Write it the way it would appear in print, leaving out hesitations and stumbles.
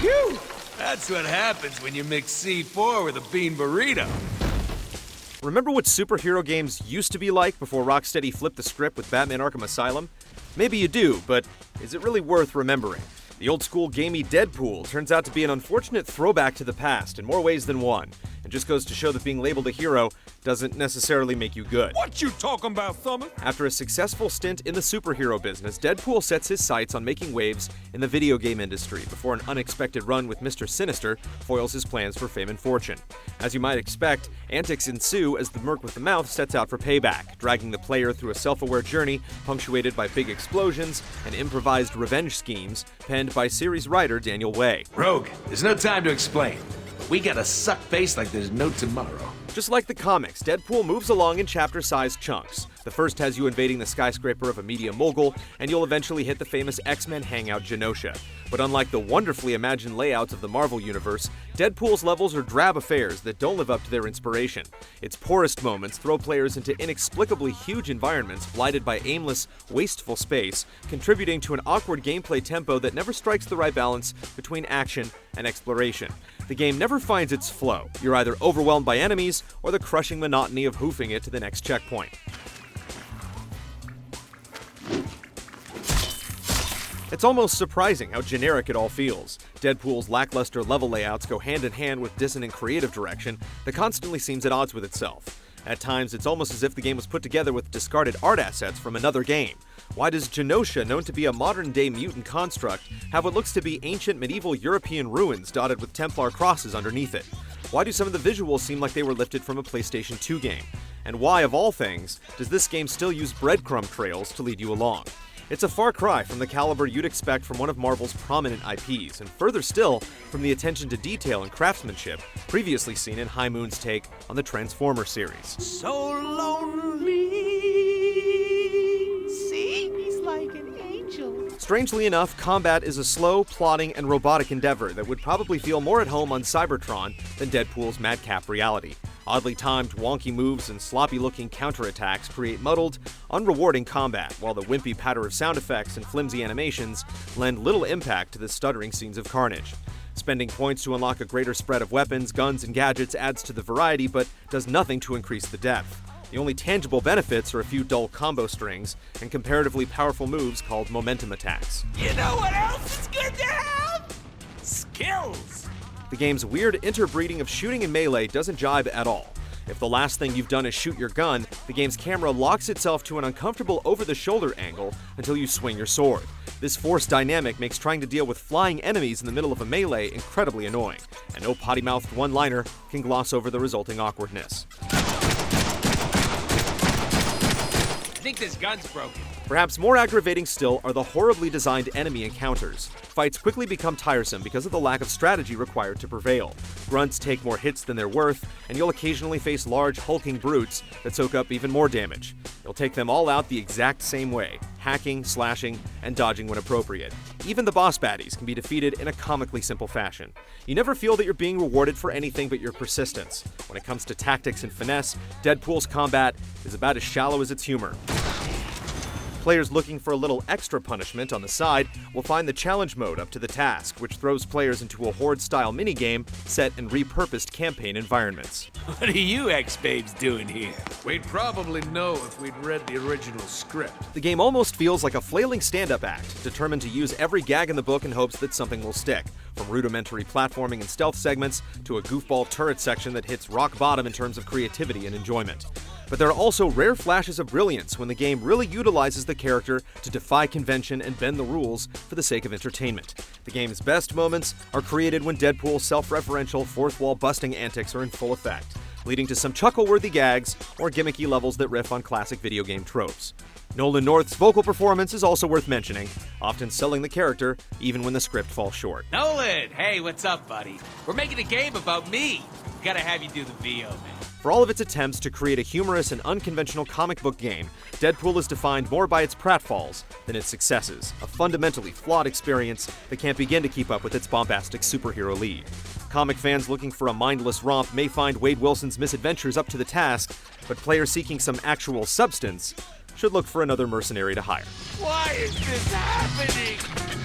Phew! That's what happens when you mix C4 with a bean burrito. Remember what superhero games used to be like before Rocksteady flipped the script with Batman Arkham Asylum? Maybe you do, but is it really worth remembering? The old-school gamey Deadpool turns out to be an unfortunate throwback to the past in more ways than one, and just goes to show that being labeled a hero doesn't necessarily make you good. What you talking about, Thumber? After a successful stint in the superhero business, Deadpool sets his sights on making waves in the video game industry before an unexpected run with Mr. Sinister foils his plans for fame and fortune. As you might expect, antics ensue as the Merc with the mouth sets out for payback, dragging the player through a self-aware journey punctuated by big explosions and improvised revenge schemes penned by series writer Daniel Way. Rogue, there's no time to explain. We gotta suck face like there's no tomorrow. Just like the comics, Deadpool moves along in chapter-sized chunks. The first has you invading the skyscraper of a media mogul, and you'll eventually hit the famous X-Men hangout Genosha. But unlike the wonderfully imagined layouts of the Marvel universe, Deadpool's levels are drab affairs that don't live up to their inspiration. Its poorest moments throw players into inexplicably huge environments blighted by aimless, wasteful space, contributing to an awkward gameplay tempo that never strikes the right balance between action and exploration. The game never finds its flow. You're either overwhelmed by enemies or the crushing monotony of hoofing it to the next checkpoint. It's almost surprising how generic it all feels. Deadpool's lackluster level layouts go hand in hand with dissonant creative direction that constantly seems at odds with itself. At times, it's almost as if the game was put together with discarded art assets from another game. Why does Genosha, known to be a modern-day mutant construct, have what looks to be ancient medieval European ruins dotted with Templar crosses underneath it? Why do some of the visuals seem like they were lifted from a PlayStation 2 game? And why, of all things, does this game still use breadcrumb trails to lead you along? It's a far cry from the caliber you'd expect from one of Marvel's prominent IPs, and further still from the attention to detail and craftsmanship previously seen in High Moon's take on the Transformer series. So lonely. See? He's like an angel. Strangely enough, combat is a slow, plodding, and robotic endeavor that would probably feel more at home on Cybertron than Deadpool's madcap reality. Oddly timed, wonky moves and sloppy-looking counterattacks create muddled, unrewarding combat, while the wimpy patter of sound effects and flimsy animations lend little impact to the stuttering scenes of carnage. Spending points to unlock a greater spread of weapons, guns, and gadgets adds to the variety, but does nothing to increase the depth. The only tangible benefits are a few dull combo strings and comparatively powerful moves called momentum attacks. You know what else is good to have? Skills. The game's weird interbreeding of shooting and melee doesn't jibe at all. If the last thing you've done is shoot your gun, the game's camera locks itself to an uncomfortable over-the-shoulder angle until you swing your sword. This forced dynamic makes trying to deal with flying enemies in the middle of a melee incredibly annoying, and no potty-mouthed one-liner can gloss over the resulting awkwardness. I think this gun's broken. Perhaps more aggravating still are the horribly designed enemy encounters. Fights quickly become tiresome because of the lack of strategy required to prevail. Grunts take more hits than they're worth, and you'll occasionally face large, hulking brutes that soak up even more damage. You'll take them all out the exact same way, hacking, slashing, and dodging when appropriate. Even the boss baddies can be defeated in a comically simple fashion. You never feel that you're being rewarded for anything but your persistence. When it comes to tactics and finesse, Deadpool's combat is about as shallow as its humor. Players looking for a little extra punishment on the side will find the challenge mode up to the task, which throws players into a horde-style minigame set in repurposed campaign environments. What are you ex-babes doing here? We'd probably know if we'd read the original script. The game almost feels like a flailing stand-up act, determined to use every gag in the book in hopes that something will stick, from rudimentary platforming and stealth segments to a goofball turret section that hits rock bottom in terms of creativity and enjoyment. But there are also rare flashes of brilliance when the game really utilizes the character to defy convention and bend the rules for the sake of entertainment. The game's best moments are created when Deadpool's self-referential fourth-wall busting antics are in full effect, leading to some chuckle-worthy gags or gimmicky levels that riff on classic video game tropes. Nolan North's vocal performance is also worth mentioning, often selling the character even when the script falls short. Nolan! Hey, what's up, buddy? We're making a game about me. Gotta have you do the VO, man. For all of its attempts to create a humorous and unconventional comic book game, Deadpool is defined more by its pratfalls than its successes, a fundamentally flawed experience that can't begin to keep up with its bombastic superhero lead. Comic fans looking for a mindless romp may find Wade Wilson's misadventures up to the task, but players seeking some actual substance should look for another mercenary to hire. Why is this happening?